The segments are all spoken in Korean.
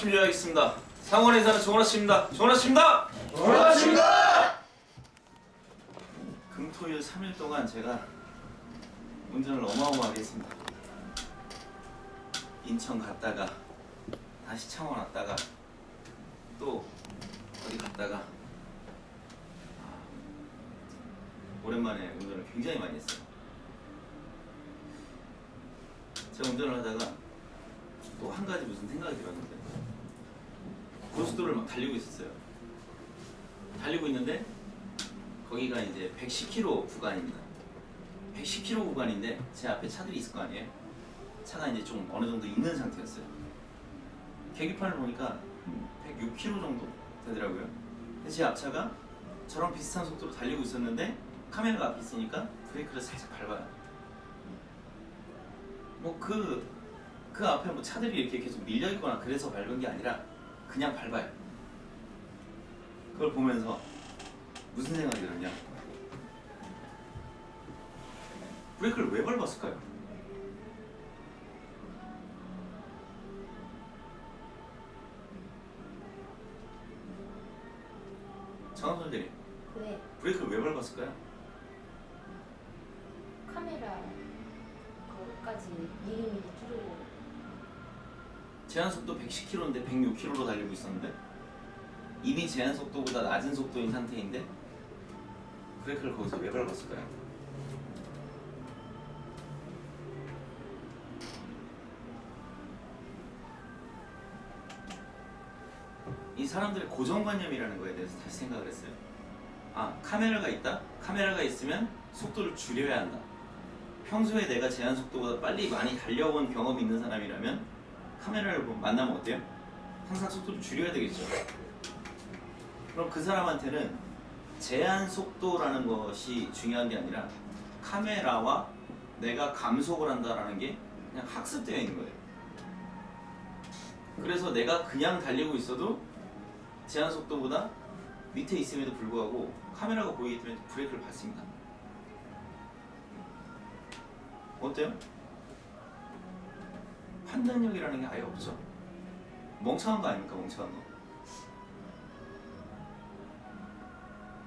심리하겠습니다. 상원에 사는 정원아 씨입니다. 정원아 씨입니다. 정원아 씨입니다. 금토일 3일 동안 제가 운전을 어마어마하게 했습니다. 인천 갔다가 다시 창원 왔다가 또 어디 갔다가 오랜만에 운전을 굉장히 많이 했어요. 제가 운전을 하다가 또 한 가지 무슨 생각이 들었는데 고속도로를 막 달리고 있었어요. 달리고 있는데 거기가 이제 110km 구간입니다. 110km 구간인데 제 앞에 차들이 있을 거 아니에요? 차가 이제 좀 어느 정도 있는 상태였어요. 계기판을 보니까 106km 정도 되더라고요. 근데 제 앞차가 저랑 비슷한 속도로 달리고 있었는데 카메라가 앞에 있으니까 브레이크를 살짝 밟아요. 뭐 그 앞에 뭐 차들이 이렇게 계속 밀려있거나 그래서 밟은 게 아니라 그냥 밟아요. 그걸 보면서 무슨 생각이 들었냐? 브레이크를 왜 밟았을까요? 장원 선생님, 네, 브레이크를 왜 밟았을까요? 카메라 거기까지 미리미리 뚫고. 제한속도 110km인데 106km로 달리고 있었는데 이미 제한속도보다 낮은 속도인 상태인데 브레이크를 거기서 왜 밟았을까요? 이 사람들의 고정관념이라는 거에 대해서 다시 생각을 했어요. 카메라가 있다? 카메라가 있으면 속도를 줄여야 한다. 평소에 내가 제한속도보다 빨리 많이 달려본 경험이 있는 사람이라면 카메라를 만나면 어때요? 항상 속도를 줄여야 되겠죠. 그럼 그 사람한테는 제한속도라는 것이 중요한 게 아니라 카메라와 내가 감속을 한다라는 게 그냥 학습되어 있는 거예요. 그래서 내가 그냥 달리고 있어도 제한속도보다 밑에 있음에도 불구하고 카메라가 보이기 때문에 브레이크를 밟습니다. 어때요? 판단력이라는 게 아예 없죠. 멍청한 거 아닙니까? 멍청한 거.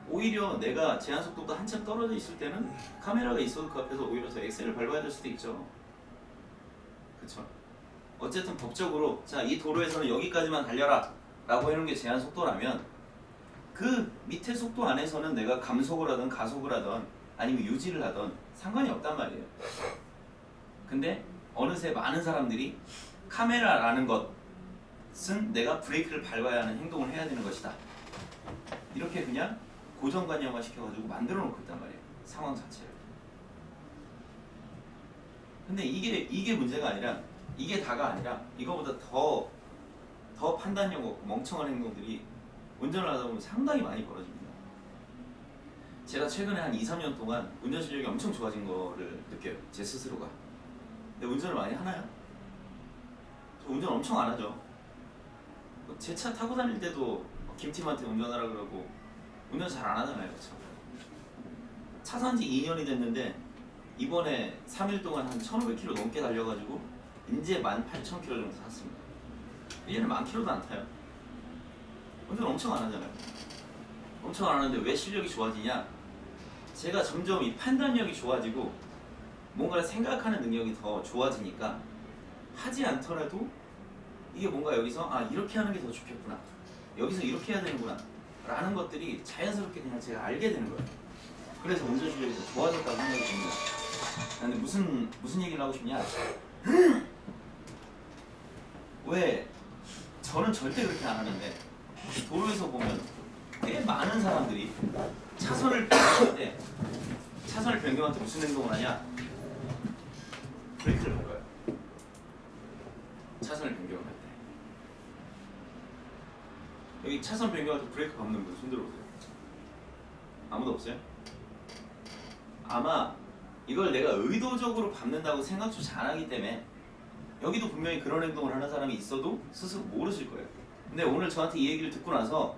오히려 내가 제한속도보다 한참 떨어져 있을 때는 카메라가 있어도 그 앞에서 오히려 더 엑셀을 밟아야 될 수도 있죠. 그쵸? 어쨌든 법적으로 자, 이 도로에서는 여기까지만 달려라 라고 해놓은 게 제한속도라면 그 밑에 속도 안에서는 내가 감속을 하든 가속을 하든 아니면 유지를 하든 상관이 없단 말이에요. 근데 어느새 많은 사람들이 카메라라는 것은 내가 브레이크를 밟아야 하는 행동을 해야 되는 것이다. 이렇게 그냥 고정관념화 시켜가지고 만들어 놓고 있단 말이에요. 상황 자체를. 근데 이게 문제가 아니라 이게 다가 아니라 이거보다 더 판단력 없고 멍청한 행동들이 운전을 하다 보면 상당히 많이 벌어집니다. 제가 최근에 한 2, 3년 동안 운전 실력이 엄청 좋아진 거를 느껴요. 제 스스로가. 근데 운전을 많이 하나요? 저 운전 엄청 안 하죠. 제 차 타고 다닐 때도 김팀한테 운전하라 그러고 운전 잘 안 하잖아요. 그쵸? 차 산 지 2년이 됐는데 이번에 3일 동안 한 1500km 넘게 달려가지고 이제 18,000km 정도 탔습니다. 1년에 10,000km도 안 타요. 운전 엄청 안 하잖아요. 엄청 안 하는데 왜 실력이 좋아지냐? 제가 점점 이 판단력이 좋아지고 뭔가를 생각하는 능력이 더 좋아지니까 하지 않더라도 이게 뭔가 여기서 이렇게 하는 게 더 좋겠구나, 여기서 이렇게 해야 되는구나 라는 것들이 자연스럽게 그냥 제가 알게 되는 거예요. 그래서 운전 실력이 더 좋아졌다고 생각이 듭니다. 근데 무슨 얘기를 하고 싶냐? 왜 저는 절대 그렇게 안 하는데 도로에서 보면 꽤 많은 사람들이 차선을 변경할 때 무슨 행동을 하냐? 브레이크를 밟아요. 차선을 변경할 때. 여기 차선 변경할 때 브레이크 밟는 분 손 들어보세요. 아무도 없어요? 아마 이걸 내가 의도적으로 밟는다고 생각조차 안 하기 때문에 여기도 분명히 그런 행동을 하는 사람이 있어도 스스로 모르실 거예요. 근데 오늘 저한테 이 얘기를 듣고 나서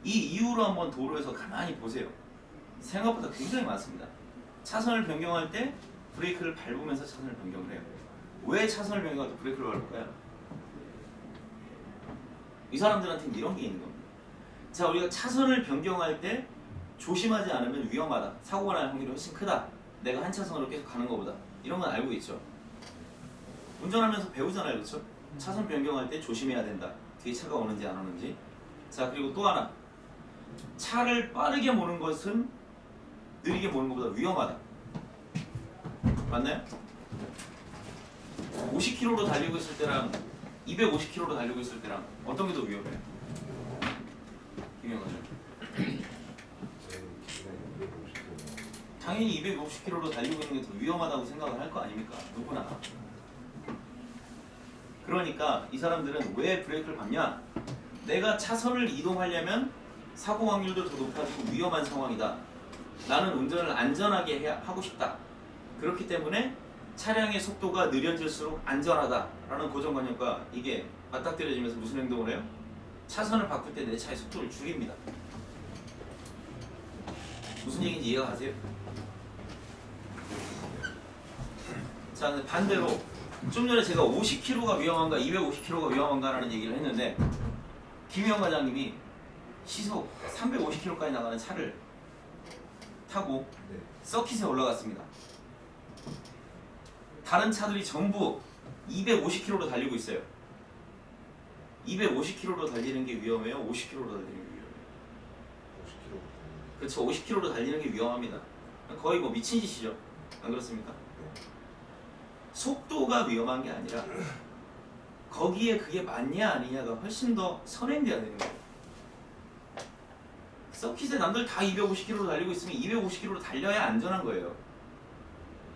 이 이후로 한번 도로에서 가만히 보세요. 생각보다 굉장히 많습니다. 차선을 변경할 때 브레이크를 밟으면서 차선을 변경을 해요. 왜 차선을 변경할 때 브레이크를 밟을까요? 이 사람들한테는 이런 게 있는 겁니다. 자, 우리가 차선을 변경할 때 조심하지 않으면 위험하다. 사고가 날 확률이 훨씬 크다. 내가 한 차선으로 계속 가는 것보다. 이런 건 알고 있죠. 운전하면서 배우잖아요. 그렇죠? 차선 변경할 때 조심해야 된다. 뒤에 차가 오는지 안 오는지. 자, 그리고 또 하나. 차를 빠르게 모는 것은 느리게 모는 것보다 위험하다. 맞나요? 50km로 달리고 있을 때랑 250km로 달리고 있을 때랑 어떤 게 더 위험해요? 김영하죠. 당연히 250km로 달리고 있는 게 더 위험하다고 생각을 할 거 아닙니까? 누구나. 그러니까 이 사람들은 왜 브레이크를 밟냐? 내가 차선을 이동하려면 사고 확률도 더 높아지고 위험한 상황이다. 나는 운전을 안전하게 하고 싶다. 그렇기 때문에 차량의 속도가 느려질수록 안전하다라는 고정관념과 이게 맞닥뜨려지면서 무슨 행동을 해요? 차선을 바꿀 때 내 차의 속도를 줄입니다. 무슨 얘기인지 이해가 가세요? 자, 근데 반대로 좀 전에 제가 50km가 위험한가 250km가 위험한가라는 얘기를 했는데 김희영 과장님이 시속 350km까지 나가는 차를 타고 서킷에 올라갔습니다. 다른 차들이 전부 250km로 달리고 있어요. 250km로 달리는 게 위험해요? 50km로 달리는 게 위험해요? 50km. 그렇죠. 50km로 달리는 게 위험합니다. 거의 뭐 미친 짓이죠. 안 그렇습니까? 속도가 위험한 게 아니라 거기에 그게 맞냐 아니냐가 훨씬 더 선행돼야 되는 거예요. 서킷에 남들 다 250km로 달리고 있으면 250km로 달려야 안전한 거예요.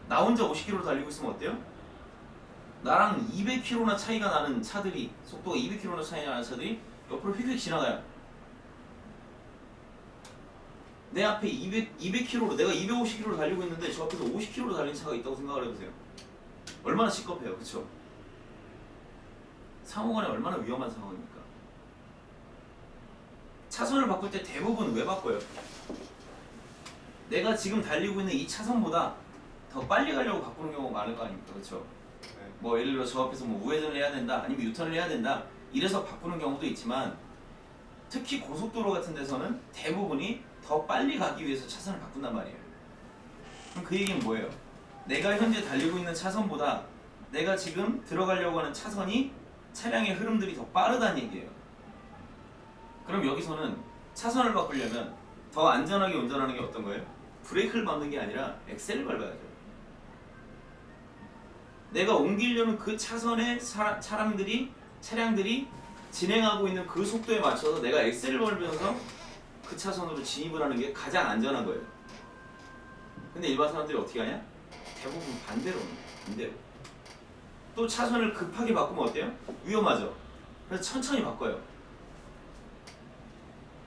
나 혼자 50km로 달리고 있으면 어때요? 나랑 200km나 차이가 나는 차들이, 속도가 200km나 차이가 나는 차들이 옆으로 휙휙 지나가요. 내 앞에 200km로, 내가 250km로 달리고 있는데 저 앞에서 50km로 달리는 차가 있다고 생각을 해보세요. 얼마나 시겁해요. 그쵸? 상호간에 얼마나 위험한 상황입니까? 차선을 바꿀 때 대부분 왜 바꿔요? 내가 지금 달리고 있는 이 차선보다 더 빨리 가려고 바꾸는 경우가 많을 거 아닙니까? 그렇죠? 뭐 예를 들어 저 앞에서 뭐 우회전을 해야 된다, 아니면 유턴을 해야 된다, 이래서 바꾸는 경우도 있지만 특히 고속도로 같은 데서는 대부분이 더 빨리 가기 위해서 차선을 바꾼단 말이에요. 그럼 그 얘기는 뭐예요? 내가 현재 달리고 있는 차선보다 내가 지금 들어가려고 하는 차선이 차량의 흐름들이 더 빠르다는 얘기예요. 그럼 여기서는 차선을 바꾸려면 더 안전하게 운전하는 게 어떤 거예요? 브레이크를 밟는 게 아니라 엑셀을 밟아야죠. 내가 옮기려는 그 차선에 차량들이 진행하고 있는 그 속도에 맞춰서 내가 엑셀을 밟으면서 그 차선으로 진입을 하는 게 가장 안전한 거예요. 근데 일반 사람들이 어떻게 하냐? 대부분 반대로. 또 차선을 급하게 바꾸면 어때요? 위험하죠. 그래서 천천히 바꿔요.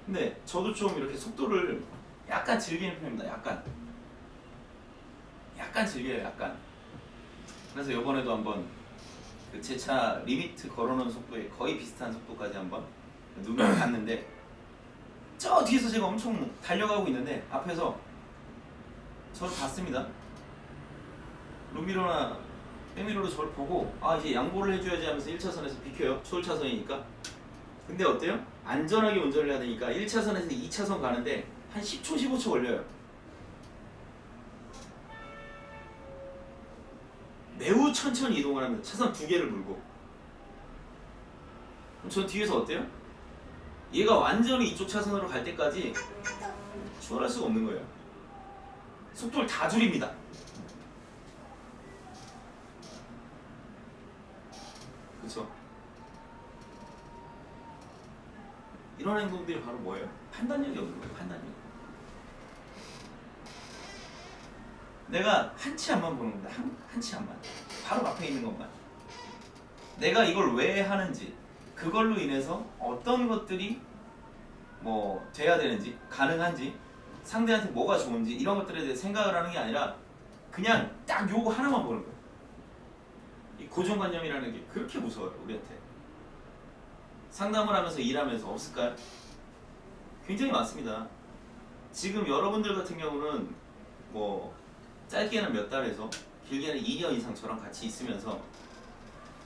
근데 저도 좀 이렇게 속도를 약간 즐기는 편입니다. 약간 즐겨요. 약간. 그래서 이번에도 한번 그 제 차 리미트 걸어놓은 속도에 거의 비슷한 속도까지 한번 눈을 봤는데 저 뒤에서 제가 엄청 달려가고 있는데 앞에서 저를 봤습니다. 루미로나 백미러로 저를 보고 아 이제 양보를 해줘야지 하면서 1차선에서 비켜요. 초월차선이니까. 근데 어때요? 안전하게 운전을 해야 되니까 1차선에서 2차선 가는데 한 10초 15초 걸려요. 매우 천천히 이동을 합니다. 차선 두 개를 물고. 그럼 전 뒤에서 어때요? 얘가 완전히 이쪽 차선으로 갈 때까지 추월할 수가 없는 거예요. 속도를 다 줄입니다. 그렇죠? 이런 행동들이 바로 뭐예요? 판단력이 없는 거예요. 판단력. 내가 한 치 앞만 보는 겁니다. 한 치 앞만. 바로 앞에 있는 것만. 내가 이걸 왜 하는지, 그걸로 인해서 어떤 것들이 뭐 돼야 되는지, 가능한지, 상대한테 뭐가 좋은지 이런 것들에 대해 생각을 하는 게 아니라 그냥 딱 요거 하나만 보는 거예요. 이 고정관념이라는 게 그렇게 무서워요. 우리한테. 상담을 하면서 일하면서 없을까요? 굉장히 많습니다. 지금 여러분들 같은 경우는 뭐 짧게는 몇 달에서 길게는 2년 이상 저랑 같이 있으면서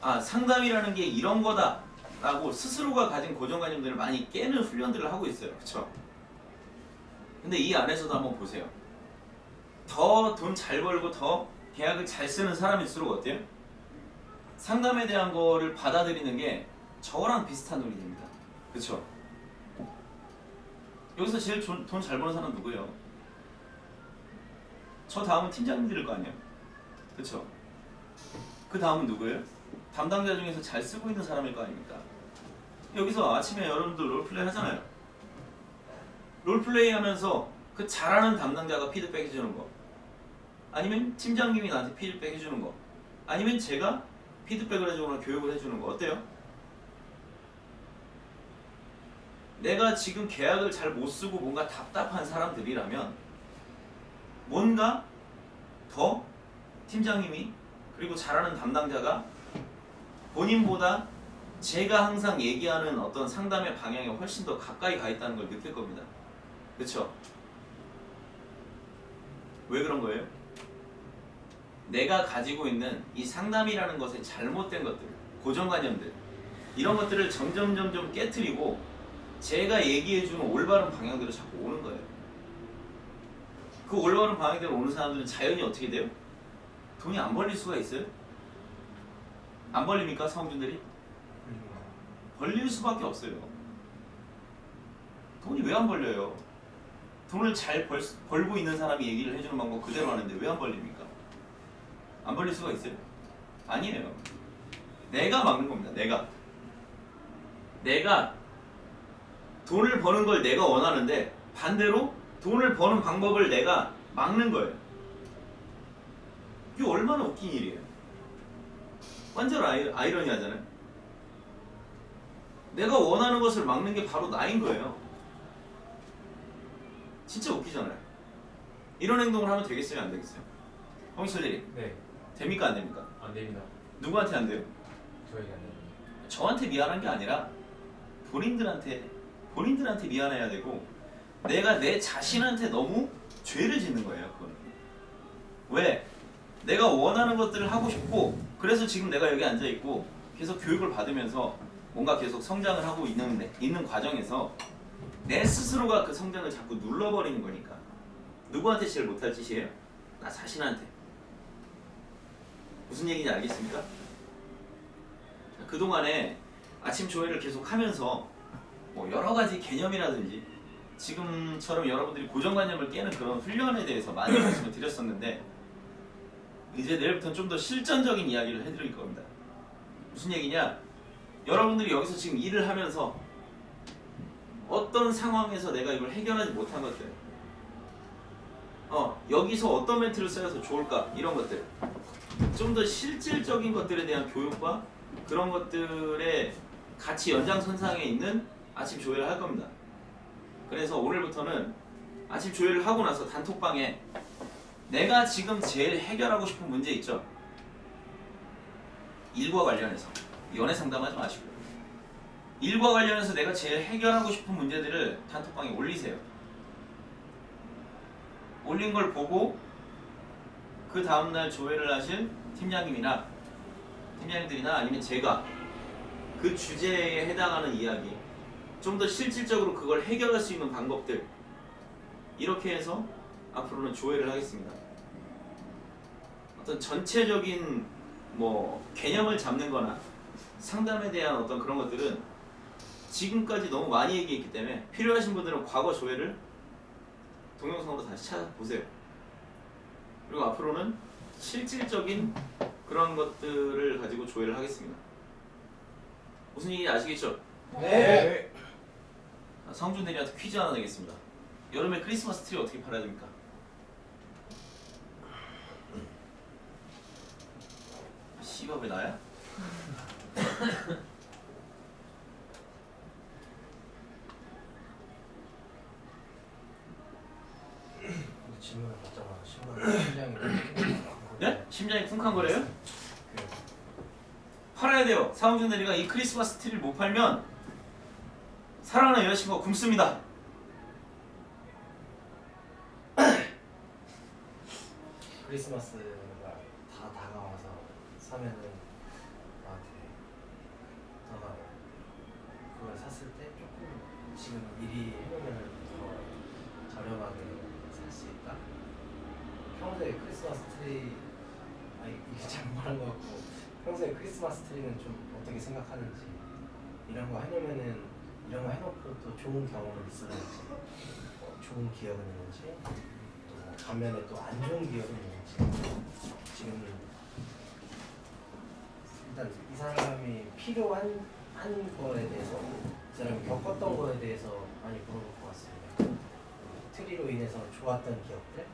아 상담이라는 게 이런 거다 라고 스스로가 가진 고정관념들을 많이 깨는 훈련들을 하고 있어요. 그쵸? 근데 이 안에서도 한번 보세요. 더 돈 잘 벌고 더 계약을 잘 쓰는 사람일수록 어때요? 상담에 대한 거를 받아들이는 게 저랑 비슷한 논리입니다. 그쵸? 여기서 제일 돈 잘 버는 사람 누구예요? 저 다음은 팀장님들일 거 아니에요? 그쵸? 그 다음은 누구예요? 담당자 중에서 잘 쓰고 있는 사람일 거 아닙니까? 여기서 아침에 여러분들 롤플레이 하잖아요. 롤플레이 하면서 그 잘하는 담당자가 피드백 해주는 거, 아니면 팀장님이 나한테 피드백 해주는 거, 아니면 제가 피드백을 해주거나 교육을 해주는 거 어때요? 내가 지금 계약을 잘 못 쓰고 뭔가 답답한 사람들이라면 뭔가 더 팀장님이 그리고 잘하는 담당자가 본인보다 제가 항상 얘기하는 어떤 상담의 방향에 훨씬 더 가까이 가 있다는 걸 느낄 겁니다. 그쵸? 왜 그런 거예요? 내가 가지고 있는 이 상담이라는 것의 잘못된 것들, 고정관념들, 이런 것들을 점점 깨트리고 제가 얘기해주는 올바른 방향대로 자꾸 오는 거예요. 그 올바른 방향대로 오는 사람들은 자연히 어떻게 돼요? 돈이 안 벌릴 수가 있어요? 안 벌립니까? 사원분들이? 벌릴 수밖에 없어요. 돈이 왜 안 벌려요? 돈을 잘 벌고 있는 사람이 얘기를 해주는 방법 그대로 하는데 왜 안 벌립니까? 안 벌릴 수가 있어요? 아니에요. 내가 막는 겁니다. 내가 돈을 버는 걸 내가 원하는데 반대로 돈을 버는 방법을 내가 막는 거예요. 이게 얼마나 웃긴 일이에요. 완전 아이러니하잖아요. 내가 원하는 것을 막는 게 바로 나인 거예요. 진짜 웃기잖아요. 이런 행동을 하면 되겠어요? 안 되겠어요? 홍실리 네. 됩니까? 안 됩니까? 안 됩니다. 누구한테 안 돼요? 저희가 안 됩니다. 저한테 미안한 게 아니라 본인들한테 미안해야 되고 내가 내 자신한테 너무 죄를 짓는 거예요. 그건. 왜? 내가 원하는 것들을 하고 싶고 그래서 지금 내가 여기 앉아 있고 계속 교육을 받으면서 뭔가 계속 성장을 하고 있는 과정에서 내 스스로가 그 성장을 자꾸 눌러버리는 거니까. 누구한테 제일 못할 짓이에요? 나 자신한테. 무슨 얘기인지 알겠습니까? 그동안에 아침 조회를 계속 하면서 뭐 여러 가지 개념이라든지 지금처럼 여러분들이 고정관념을 깨는 그런 훈련에 대해서 많이 말씀을 드렸었는데 이제 내일부터는 좀 더 실전적인 이야기를 해드릴 겁니다. 무슨 얘기냐? 여러분들이 여기서 지금 일을 하면서 어떤 상황에서 내가 이걸 해결하지 못한 것들, 여기서 어떤 멘트를 써야 더 좋을까, 이런 것들, 좀 더 실질적인 것들에 대한 교육과 그런 것들의 같이 연장선상에 있는 아침 조회를 할 겁니다. 그래서 오늘부터는 아침 조회를 하고 나서 단톡방에 내가 지금 제일 해결하고 싶은 문제 있죠? 일과 관련해서 연애 상담하지 마시고 일과 관련해서 내가 제일 해결하고 싶은 문제들을 단톡방에 올리세요. 올린 걸 보고 그 다음날 조회를 하실 팀장님들이나 아니면 제가 그 주제에 해당하는 이야기, 좀 더 실질적으로 그걸 해결할 수 있는 방법들, 이렇게 해서 앞으로는 조회를 하겠습니다. 어떤 전체적인 개념을 잡는 거나 상담에 대한 어떤 그런 것들은 지금까지 너무 많이 얘기했기 때문에 필요하신 분들은 과거 조회를 동영상으로 다시 찾아보세요. 그리고 앞으로는 실질적인 그런 것들을 가지고 조회를 하겠습니다. 무슨 얘기인지 아시겠죠? 네. 성준 대리한테 퀴즈 하나 내겠습니다. 여름에 크리스마스 트리 어떻게 팔아야 됩니까? 씨발 왜 나야? 질문을 받자마자 심장이 네? 심장이 쿵쾅거려요? 팔아야 돼요. 사무준 대리가 이 크리스마스 트리를 못 팔면 사랑하는 여자친구가 굶습니다. 크리스마스가 다 다가와서 사면은 나한테 떠나요. 지금 미리 해놓으면 더 저렴하게 살 수 있다. 평소에 크리스마스 트리 이게 잘못 말한 것 같고 평소에 크리스마스 트리는 좀 어떻게 생각하는지 이런 거 해놓으면은 이런 거 해놓고 또 좋은 경험을 있었는지 좋은 기억은 있는지 또 반면에 또 안 좋은 기억은 있는지 지금 일단 이 사람이 필요한 거에 대해서 이 사람이 겪었던 거에 대해서 많이 물어볼 것 같습니다. 트리로 인해서 좋았던 기억들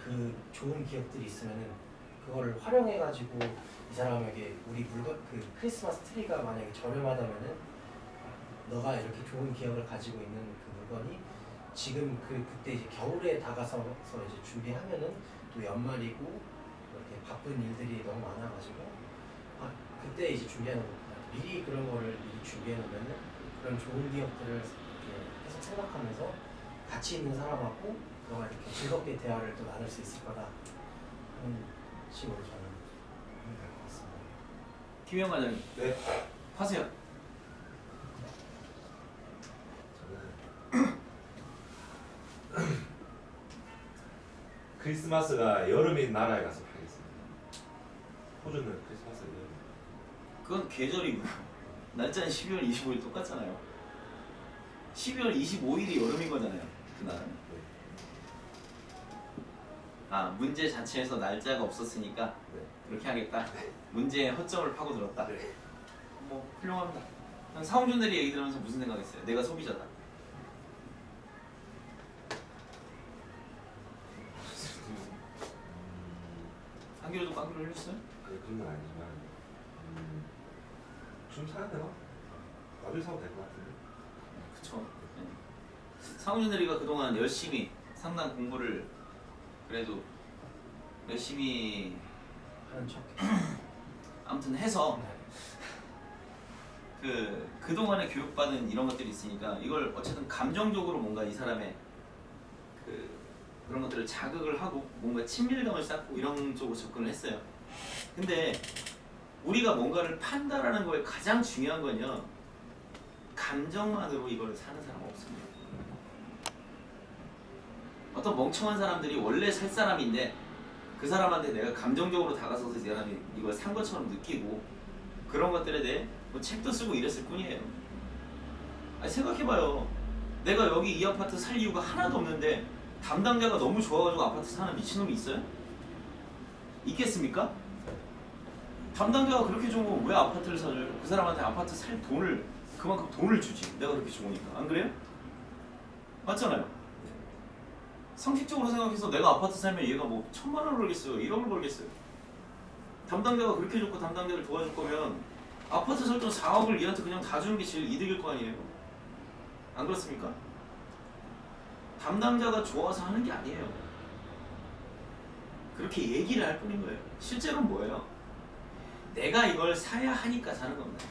그 좋은 기억들이 있으면은 그걸 활용해가지고 이 사람에게 우리 물건 그 크리스마스 트리가 만약에 저렴하다면은 너가 이렇게 좋은 기억을 가지고 있는 그 물건이 지금 그때 이제 겨울에 다가서서 이제 준비하면은 또 연말이고 이렇게 바쁜 일들이 너무 많아가지고 그때 이제 준비하는 거 미리 그런 거를 미리 준비해 놓으면은 그런 좋은 기억들을 이렇게 계속 생각하면서 같이 있는 사람하고 너가 이렇게 즐겁게 대화를 또 나눌 수 있을 거다 하는 식으로 저는 하면 될 것 같습니다. 김영 과장님. 네. 하세요. 저는 크리스마스가 여름인 나라에 가서 하겠습니다. 호주는 크리스마스가 여름. 그건 계절이고요. 날짜는 12월 25일 똑같잖아요. 12월 25일이 여름인 거잖아요. 그날은. 아, 문제 자체에서 날짜가 없었으니까 네. 그렇게 하겠다. 문제의 허점을 파고들었다. 네. 뭐 훌륭합니다. 그냥 사홍준들이 얘기 들으면서 무슨 생각했어요? 내가 소비자다. 한겨울도 깡기로 흘렸어요? 아니 그런 건 아니지만 좀 사야 되나? 나중에 사도 될 것 같은데. 그쵸. 네. 사홍준들이가 그동안 열심히 상당 공부를 그래도 열심히 하는 척. 아무튼 해서 그동안에 교육받은 이런 것들이 있으니까 이걸 어쨌든 감정적으로 뭔가 이 사람의 그런 것들을 자극을 하고 뭔가 친밀감을 쌓고 이런 쪽으로 접근을 했어요. 근데 우리가 뭔가를 판다라는 거에 가장 중요한 건요, 감정만으로 이걸 사는 사람은 없습니다. 어떤 멍청한 사람들이 원래 살 사람인데 그 사람한테 내가 감정적으로 다가서서 이 사람이 이걸 산 것처럼 느끼고 그런 것들에 대해 뭐 책도 쓰고 이랬을 뿐이에요. 아니 생각해봐요. 내가 여기 이 아파트 살 이유가 하나도 없는데 담당자가 너무 좋아가지고 아파트 사는 미친놈이 있어요? 있겠습니까? 담당자가 그렇게 좋으면 왜 아파트를 사줘요? 그 사람한테 아파트 살 돈을 그만큼 돈을 주지. 내가 그렇게 좋으니까. 안 그래요? 맞잖아요. 상식적으로 생각해서 내가 아파트 살면 얘가 뭐 1,000만 원을 벌겠어요? 1억을 벌겠어요? 담당자가 그렇게 좋고 담당자를 도와줄 거면 아파트 살 돈 4억을 얘한테 그냥 다 주는 게 제일 이득일 거 아니에요? 안 그렇습니까? 담당자가 좋아서 하는 게 아니에요. 그렇게 얘기를 할 뿐인 거예요. 실제로는 뭐예요? 내가 이걸 사야 하니까 사는 겁니다.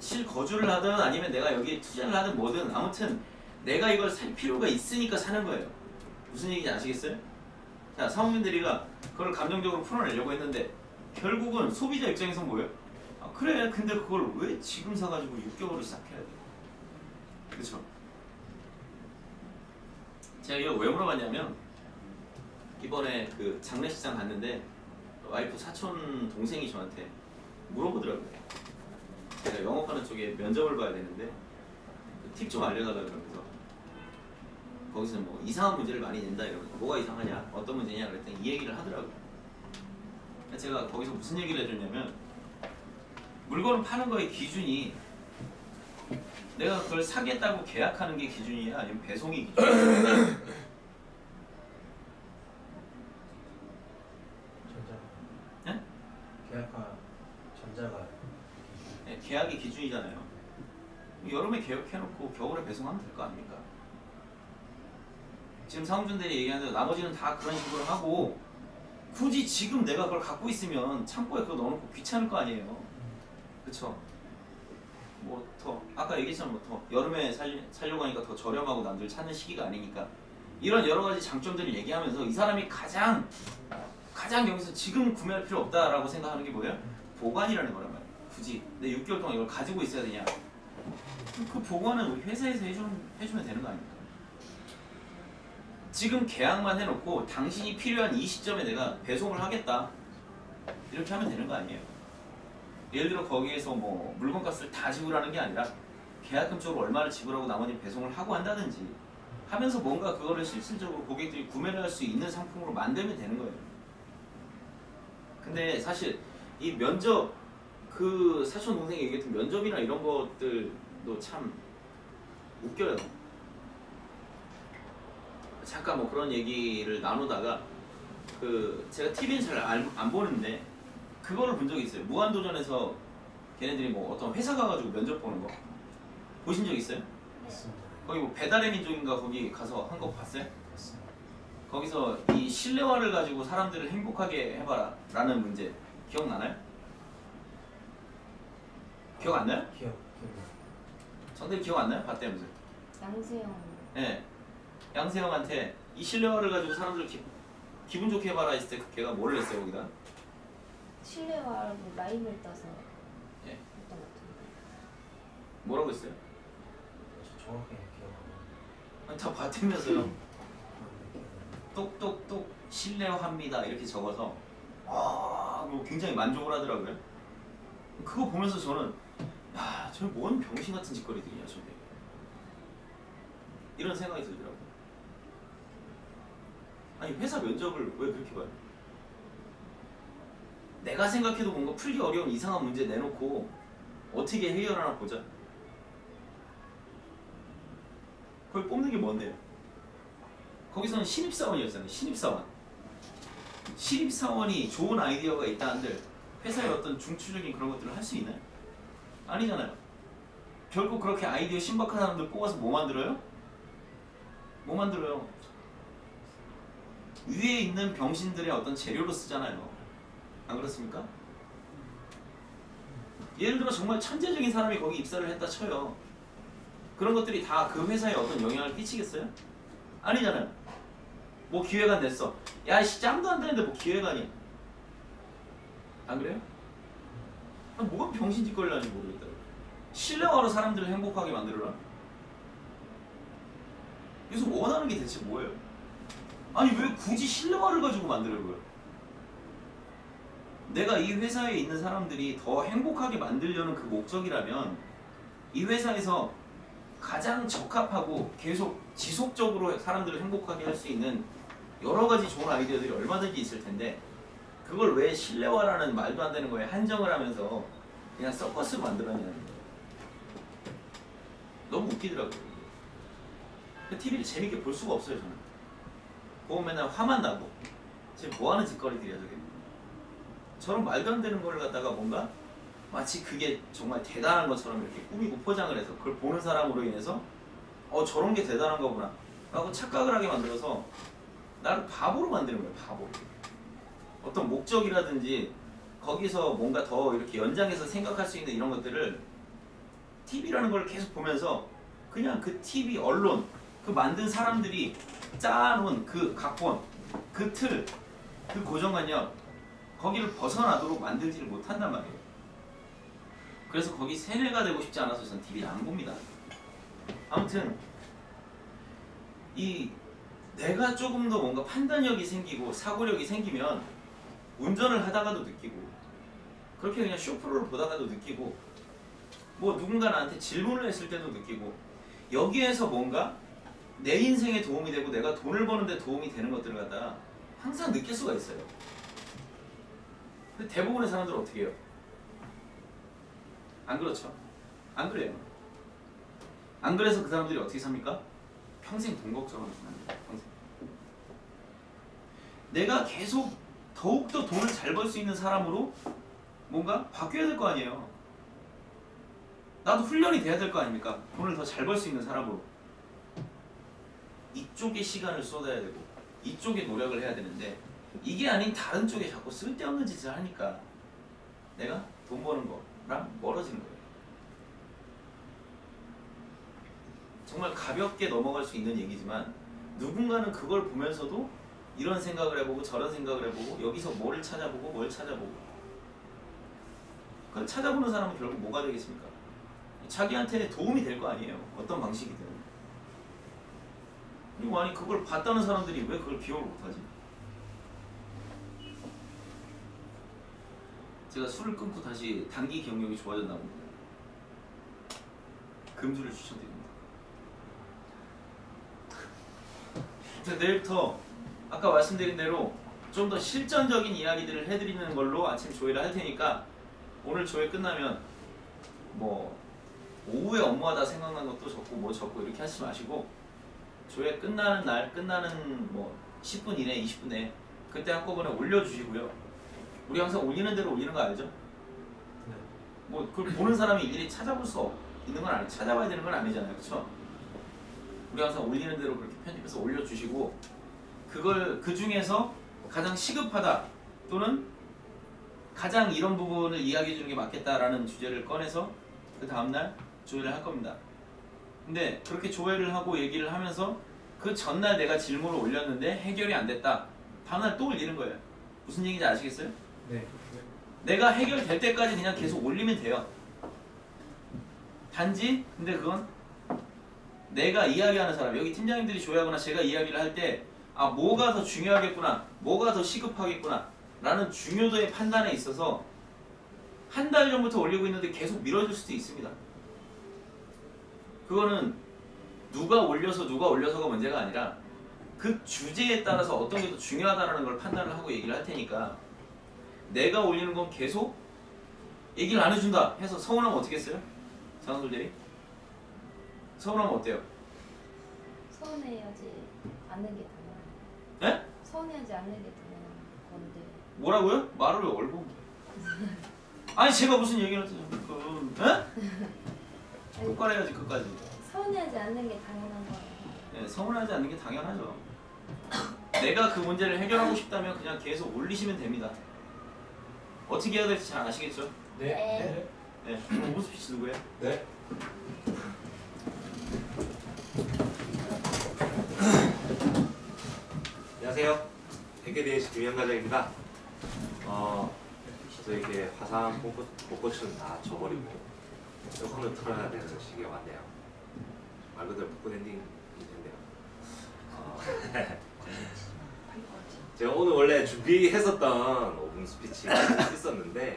실거주를 하든 아니면 내가 여기에 투자를 하든 뭐든 아무튼 내가 이걸 살 필요가 있으니까 사는 거예요. 무슨 얘기인지 아시겠어요? 자, 사모님들이가 그걸 감정적으로 풀어내려고 했는데 결국은 소비자 입장에서 뭐예요? 아, 그래, 근데 그걸 왜 지금 사가지고 6개월을 시작해야 돼? 그쵸? 제가 이걸 왜 물어봤냐면 이번에 그 장례식장 갔는데 와이프 사촌 동생이 저한테 물어보더라고요. 제가 영업하는 쪽에 면접을 봐야 되는데 팁 좀 알려달라고 그러면서 거기서 뭐 이상한 문제를 많이 낸다 이러면서 뭐가 이상하냐 어떤 문제냐 그랬더니 이 얘기를 하더라고요. 제가 거기서 무슨 얘기를 해줬냐면 물건을 파는 거의 기준이 내가 그걸 사겠다고 계약하는 게 기준이야 아니면 배송이 기준이야? 전자가. 네? 계약하 전자가. 네, 계약이 기준이잖아요. 여름에 계약해놓고 겨울에 배송하면 될 거 아닙니까? 지금 사무준들이 얘기하는 대로 나머지는 다 그런 식으로 하고 굳이 지금 내가 그걸 갖고 있으면 창고에 그거 넣어놓고 귀찮을 거 아니에요. 그쵸? 뭐 더 아까 얘기했잖아 뭐 더 여름에 살려고 하니까 더 저렴하고 남들 찾는 시기가 아니니까 이런 여러 가지 장점들을 얘기하면서 이 사람이 가장 여기서 지금 구매할 필요 없다라고 생각하는 게 뭐예요? 보관이라는 거란 말이에요. 굳이 내 6개월 동안 이걸 가지고 있어야 되냐? 그 보고는 우리 회사에서 해주면 되는 거 아닙니까? 지금 계약만 해놓고 당신이 필요한 이 시점에 내가 배송을 하겠다 이렇게 하면 되는 거 아니에요? 예를 들어 거기에서 뭐 물건값을 다 지불하는 게 아니라 계약금 쪽으로 얼마를 지불하고 나머지 배송을 하고 한다든지 하면서 뭔가 그거를 실질적으로 고객들이 구매를 할 수 있는 상품으로 만들면 되는 거예요. 근데 사실 이 면접 그 사촌 동생이 얘기했던 면접이나 이런 것들도 참 웃겨요. 잠깐 뭐 그런 얘기를 나누다가 그 제가 TV는 잘 안 보는데 그거를 본 적이 있어요. 무한도전에서 걔네들이 뭐 어떤 회사 가가지고 면접 보는 거 보신 적 있어요? 맞습니다. 거기 뭐 배달의 민족인가 거기 가서 한 거 봤어요? 맞습니다. 거기서 이 신뢰화를 가지고 사람들을 행복하게 해봐라 라는 문제 기억나나요? 기억 안 나요? 기억. 정답이 기억 안 나요? 봤다면서요? 양세형. 네. 양세형한테 이 신뢰화를 가지고 사람들을 기분 좋게 해봐라 했을 때 걔가 뭐를 했어요 거기다? 실내화로 라임을 따서 예. 했던 것 같은데. 뭐라고 했어요? 저 정확히 기억 안 나요. 아니, 다 봤다면서요. 똑똑똑 신뢰합니다 이렇게 적어서 뭐 굉장히 만족을 하더라고요. 그거 보면서 저는 야, 저 뭔 병신 같은 짓거리들이냐 저게 이런 생각이 들더라고요. 아니 회사 면접을 왜 그렇게 봐요? 내가 생각해도 뭔가 풀기 어려운 이상한 문제 내놓고 어떻게 해결하나 보자. 그걸 뽑는 게 뭔데요? 거기서는 신입사원이었잖아요. 신입사원이 좋은 아이디어가 있다 한들 회사의 어떤 중추적인 그런 것들을 할 수 있나요? 아니잖아요. 결국 그렇게 아이디어 신박한 사람들 뽑아서 뭐 만들어요? 뭐 만들어요? 위에 있는 병신들의 어떤 재료로 쓰잖아요. 안 그렇습니까? 예를 들어 정말 천재적인 사람이 거기 입사를 했다 쳐요. 그런 것들이 다 그 회사에 어떤 영향을 끼치겠어요? 아니잖아요. 뭐 기획안 냈어. 야, 씨 짬도 안 되는데 뭐 기획안이야. 안 그래요? 뭐가 병신짓거리를 하는지 모르겠다. 신뢰화로 사람들을 행복하게 만들어라. 여기서 원하는 게 대체 뭐예요? 아니 왜 굳이 신뢰화를 가지고 만들려고요? 내가 이 회사에 있는 사람들이 더 행복하게 만들려는 그 목적이라면 이 회사에서 가장 적합하고 계속 지속적으로 사람들을 행복하게 할 수 있는 여러 가지 좋은 아이디어들이 얼마든지 있을 텐데 그걸 왜 신뢰화라는 말도 안 되는 거에 한정을 하면서 그냥 서커스로 만들어내는 거예요. 너무 웃기더라고요. TV를 재밌게 볼 수가 없어요 저는. 보면 맨날 화만 나고 지금 뭐하는 짓거리들이야 저게. 저런 말도 안 되는 걸 갖다가 뭔가 마치 그게 정말 대단한 것처럼 이렇게 꾸미고 포장을 해서 그걸 보는 사람으로 인해서 저런 게 대단한 거구나 라고 착각을 하게 만들어서 나를 바보로 만드는 거예요. 바보로. 어떤 목적이라든지 거기서 뭔가 더 이렇게 연장해서 생각할 수 있는 이런 것들을 TV라는 걸 계속 보면서 그냥 그 TV 언론 그 만든 사람들이 짜놓은 그 각본 그 틀 그 고정관념 거기를 벗어나도록 만들지를 못한단 말이에요. 그래서 거기 세뇌가 되고 싶지 않아서 저는 TV를 안 봅니다. 아무튼 이 내가 조금 더 뭔가 판단력이 생기고 사고력이 생기면 운전을 하다가도 느끼고 그렇게 그냥 쇼프로를 보다가도 느끼고 뭐 누군가 나한테 질문을 했을 때도 느끼고 여기에서 뭔가 내 인생에 도움이 되고 내가 돈을 버는데 도움이 되는 것들을 갖다가 항상 느낄 수가 있어요. 근데 대부분의 사람들은 어떻게 해요? 안 그렇죠? 안 그래요. 안 그래서 그 사람들이 어떻게 삽니까? 평생 돈 걱정하면서 삽니다. 평생. 내가 계속 더욱더 돈을 잘 벌 수 있는 사람으로 뭔가 바뀌어야 될 거 아니에요. 나도 훈련이 돼야 될 거 아닙니까? 돈을 더 잘 벌 수 있는 사람으로. 이쪽에 시간을 쏟아야 되고 이쪽에 노력을 해야 되는데 이게 아닌 다른 쪽에 자꾸 쓸데없는 짓을 하니까 내가 돈 버는 거랑 멀어지는 거예요. 정말 가볍게 넘어갈 수 있는 얘기지만 누군가는 그걸 보면서도 이런 생각을 해보고 저런 생각을 해보고 여기서 뭐를 찾아보고 뭘 찾아보고 그걸 찾아보는 사람은 결국 뭐가 되겠습니까? 자기한테 도움이 될 거 아니에요. 어떤 방식이든. 그리고 아니 그걸 봤다는 사람들이 왜 그걸 기억을 못하지? 제가 술을 끊고 다시 단기 기억력이 좋아졌나 봅니다. 금주를 추천드립니다. 내일부터 아까 말씀드린 대로 좀 더 실전적인 이야기들을 해드리는 걸로 아침 조회를 할 테니까 오늘 조회 끝나면 뭐 오후에 업무하다 생각난 것도 적고 뭐 적고 이렇게 하지 마시고 조회 끝나는 날 끝나는 뭐 10분 이내 20분 내에 그때 한꺼번에 올려주시고요. 우리 항상 올리는 대로 올리는 거 알죠? 네. 뭐 그걸 보는 사람이 일일이 찾아볼 수 있는 건 아니, 찾아봐야 되는 건 아니잖아요, 그렇죠? 우리 항상 올리는 대로 그렇게 편집해서 올려주시고 그걸 그 중에서 가장 시급하다 또는 가장 이런 부분을 이야기해 주는 게 맞겠다라는 주제를 꺼내서 그 다음날 조회를 할 겁니다. 근데 그렇게 조회를 하고 얘기를 하면서 그 전날 내가 질문을 올렸는데 해결이 안 됐다. 다음날 또 올리는 거예요. 무슨 얘기인지 아시겠어요? 네. 내가 해결될 때까지 그냥 계속 올리면 돼요. 단지 근데 그건 내가 이야기하는 사람, 여기 팀장님들이 조회하거나 제가 이야기를 할 때 아 뭐가 더 중요하겠구나, 뭐가 더 시급하겠구나 라는 중요도의 판단에 있어서 한 달 전부터 올리고 있는데 계속 미뤄질 수도 있습니다. 그거는 누가 올려서가 문제가 아니라 그 주제에 따라서 어떤 게 더 중요하다는 걸 판단을 하고 얘기를 할 테니까 내가 올리는 건 계속 얘기를 안 해준다 해서 서운하면 어떻게 했어요? 장원돌 서운하면 어때요? 서운해하지 않는 게 당연한. 예? 서운해하지 않는 게 당연한 건데. 뭐라고요? 말을 왜 얼고 아니 제가 무슨 얘기를 했어요? 예? 끝까지 해야지 끝까지. 서운해하지 않는 게 당연한 거예요. 네, 서운하지 않는 게 당연하죠. 내가 그 문제를 해결하고 싶다면 그냥 계속 올리시면 됩니다. 어떻게 해야 될지 잘 아시겠죠? 네. 네. 그럼 오브 스피치 누구예요? 네. 안녕하세요. 백개대시 김현과장입니다. 저에게 화사한 벚꽃은 다 져버리고 에어컨을 틀어야 되는 시기가 왔네요. 말 그대로 벚꽃 엔딩일 텐데요. 제가 오늘 원래 준비했었던 5분 스피치가 있었는데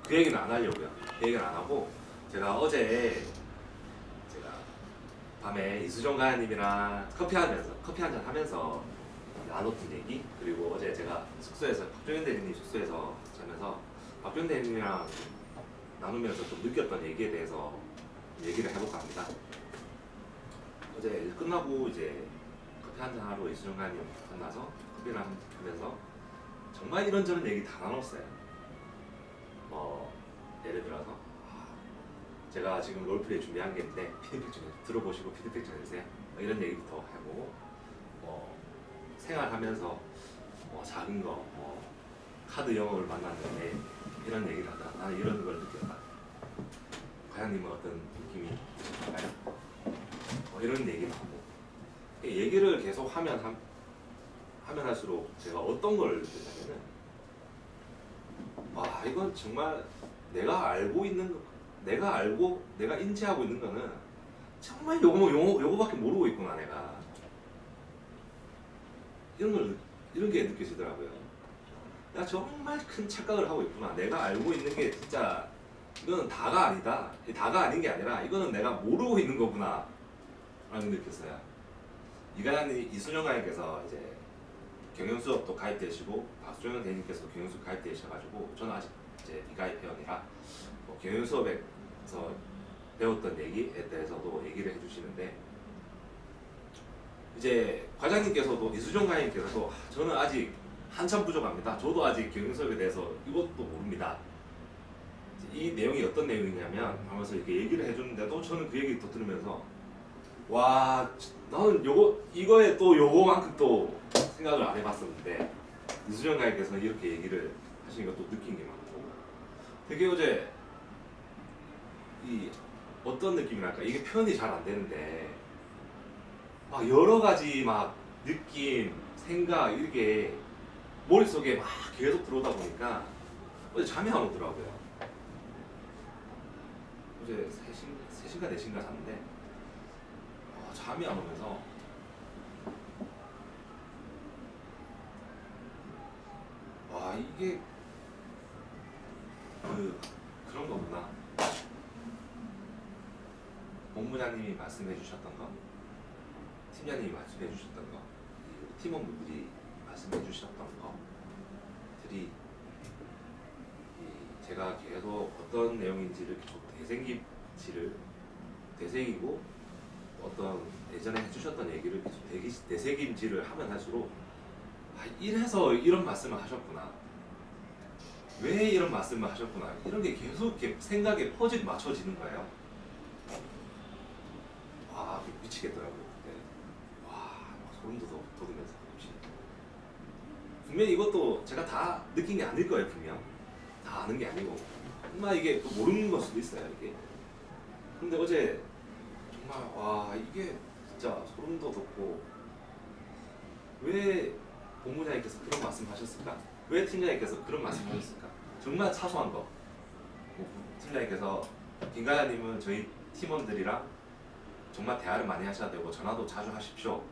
그 얘기는 안 하려고요. 그 얘기는 안 하고 제가 어제 밤에 이수정 가야님이랑 커피 한잔 하면서 나눴던 얘기, 그리고 어제 제가 숙소에서 박종현 대리님 숙소에서 자면서 박종현 대리님이랑 나누면서 좀 느꼈던 얘기에 대해서 얘기를 해볼까 합니다. 어제 일 끝나고 이제 커피 한잔 하러 이수정 가야님 만나서 커피를 하면서 정말 이런저런 얘기 다 나눴어요. 예를 들어서 제가 지금 롤플레이 준비한 게 있는데 피드백 좀 들어보시고 피드백 좀 해주세요. 이런 얘기부터 하고 생활하면서 작은 거 카드 영업을 만났는데 이런 얘기를 하다 나는 이런 걸 느꼈다. 과장님은 어떤 느낌이 드실까요? 이런 얘기를 하고 얘기를 계속 하면 할수록 제가 어떤 걸 느꼈냐면은 와 이건 정말 내가 인지하고 있는 거는 정말 요거밖에 모르고 있구나 내가. 이런 게 느껴지더라고요. 내가 정말 큰 착각을 하고 있구나. 내가 알고 있는 게 진짜 이거는 다가 아니다. 다가 아닌 게 아니라 이거는 내가 모르고 있는 거구나 라는 걸 느꼈어요. 이순영 과장님께서 이제 경영수업도 가입되시고 박수정 대리님께서도 경영수업 가입되셔가지고 저는 아직 이제 미가입 회원이라 경영수업에서 배웠던 얘기에 대해서도 얘기를 해주시는데 이제 과장님께서도 이수정 과장님께서도 저는 아직 한참 부족합니다. 저도 아직 경영수업에 대해서 이것도 모릅니다. 이 내용이 어떤 내용이냐면 하면서 이렇게 얘기를 해주는데도 저는 그 얘기 또 들으면서 와 나는 이거에 또 요거만큼 또 생각을 안 해봤었는데 이수정 과장님께서 이렇게 얘기를 하시니까 또 느낀 게 많고 되게 어제 이 어떤 느낌이랄까 이게 표현이 잘 안 되는데 막 여러 가지 막 느낌, 생각 이게 머릿속에 막 계속 들어오다 보니까 어제 잠이 안 오더라고요. 어제 3시인가 4시인가 잤는데 잠이 안 오면서 와 이게 그런 거구나. 본부장님이 말씀해 주셨던 거, 팀장님이 말씀해 주셨던 거, 팀원분들이 말씀해 주셨던 것들이 제가 계속 어떤 내용인지를 계속 되새기고 어떤 예전에 해주셨던 얘기를 계속 되새김질을 하면 할수록 이래서 이런 말씀을 하셨구나, 왜 이런 말씀을 하셨구나, 이런 게 계속 이렇게 생각에 퍼즐 맞춰지는 거예요. 와 미치겠더라고요. 그때. 와 소름 돋으면서 분명히 이것도 제가 다 느낀 게 아닐 거예요. 분명 다 아는 게 아니고 정말 이게 또 모르는 걸 수도 있어요. 이게 근데 어제 정말 와 이게 진짜 소름도 돋고, 왜 본부장님께서 그런 말씀하셨을까? 왜 팀장님께서 그런 말씀하셨을까? 정말 사소한 거. 팀장님께서 김가야님은 저희 팀원들이랑 정말 대화를 많이 하셔야 되고 전화도 자주 하십시오.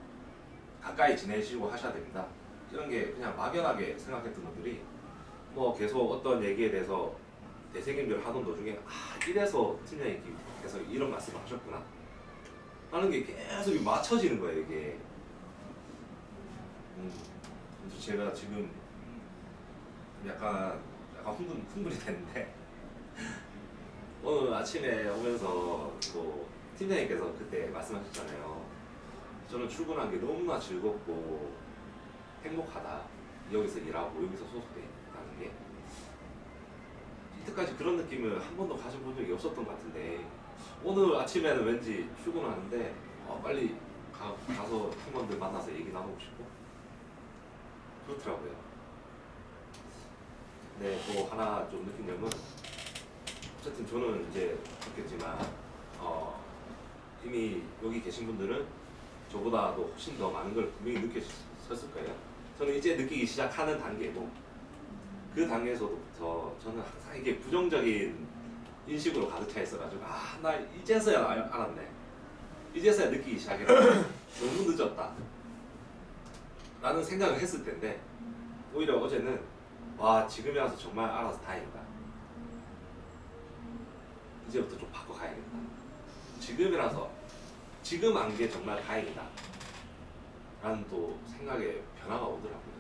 가까이 지내시고 하셔야 됩니다. 이런 게 그냥 막연하게 생각했던 분들이 뭐 계속 어떤 얘기에 대해서 되새김질 하던 도중에 이래서 팀장님께서 이런 말씀을 하셨구나 하는 게 계속 맞춰지는 거예요. 이게 그래서 제가 지금 약간 흥분이 됐는데 오늘 아침에 오면서 또 팀장님께서 그때 말씀하셨잖아요. 저는 출근한 게 너무나 즐겁고 행복하다. 여기서 일하고 여기서 소속돼 있다는 게 이때까지 그런 느낌을 한 번도 가져본 적이 없었던 것 같은데 오늘 아침에는 왠지 출근하는데 빨리 가서 팀원들 만나서 얘기 나누고 싶고 그렇더라고요. 네, 또 하나 좀 느낀 점은 어쨌든 저는 이제 좋겠지만 이미 여기 계신 분들은 저보다도 훨씬 더 많은 걸 분명히 느끼셨을 거예요. 저는 이제 느끼기 시작하는 단계고 그 단계에서부터 저는 항상 이게 부정적인 인식으로 가득 차 있어가지고 나 이제서야 알았네. 이제서야 느끼기 시작했다. 너무 늦었다. 라는 생각을 했을 텐데 오히려 어제는 지금이라서 정말 알아서 다행이다. 이제부터 좀 바꿔가야겠다. 지금이라서 지금 안 게 정말 다행이다. 라는 또 생각에 변화가 오더라고요.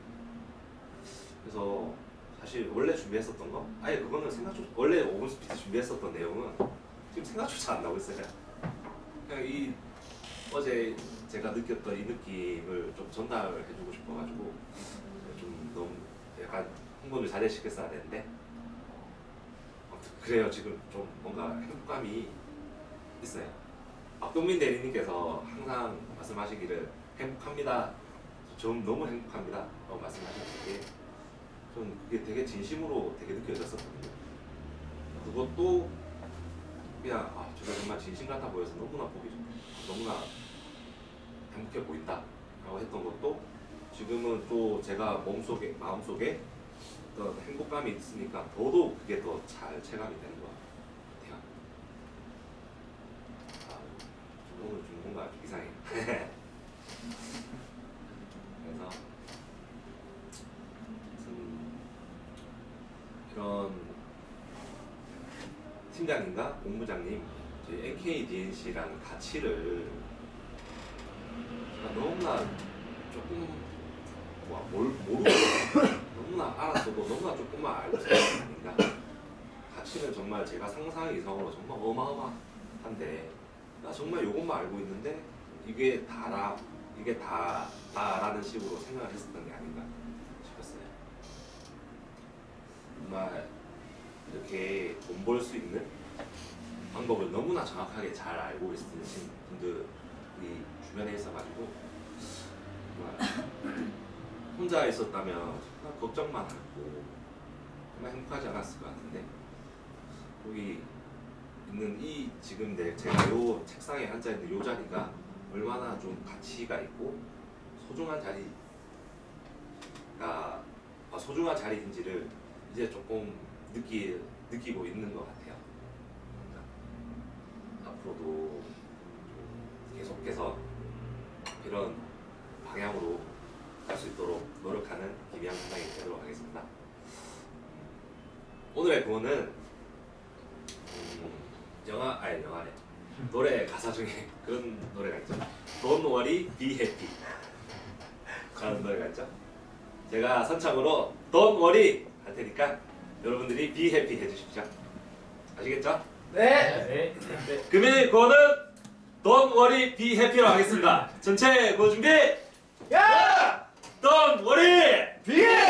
그래서 사실 원래 준비했었던 거 그거는 원래 5분 스피치 준비했었던 내용은 지금 생각조차 안 나고 있어요. 그냥 어제 제가 느꼈던 이 느낌을 좀 전달을 해주고 싶어가지고 좀 너무 약간 흥분을 자제시켰어야 되는데 아무튼 그래요. 지금 좀 뭔가 행복감이 있어요. 박동민 대리님께서 항상 말씀하시기를 행복합니다. 전 너무 행복합니다. 라고 말씀하셨는데 전 그게 되게 진심으로 되게 느껴졌었거든요. 그것도 그냥 제가 정말 진심 같아 보여서 너무나 보기 좋고 너무나 행복해 보인다 라고 했던 것도 지금은 또 제가 마음속에 어떤 행복감이 있으니까 더더욱 그게 더 잘 체감이 되는 것 같아요. 오늘 좀 뭔가 좀 이상해. 그래서 이런 팀장님과 본부장님 저희 NKDNC라는 가치를 제가 너무나 조금 모르고 너무나 알았어도 너무나 조금만 알고 있었던 게 아닌가. 가치는 정말 제가 상상 이상으로 정말 어마어마한데 나 정말 이것만 알고 있는데 이게 다라는 식으로 생각을 했었던 게 아닌가 싶었어요. 정말 이렇게 돈 벌 수 있는 방법을 너무나 정확하게 잘 알고 있으신 분들이 주변에 있어가지고 정말 혼자 있었다면 정말 걱정만 하고 정말 행복하지 않았을 것 같은데 여기 있는 지금 제가 요 책상에 앉아 있는 요 자리가 얼마나 좀 가치가 있고 소중한 자리인지를 이제 조금 느끼고 있는 것 같아요. 앞으로도 계속해서 이런 방향으로 갈 수 있도록 노력하는 김희양 팀장이 되도록 하겠습니다. 오늘의 구호는 영화네 노래 가사 중에 그런 노래가 있죠. Don't worry, be happy 라는 노래가 있죠. 제가 선창으로 Don't worry 할 테니까 여러분들이 be happy 해주십시오. 아시겠죠? 네. 금일 구호는 Don't worry, be happy로 하겠습니다. 전체 구호 준비! 야! Don't worry! 비해!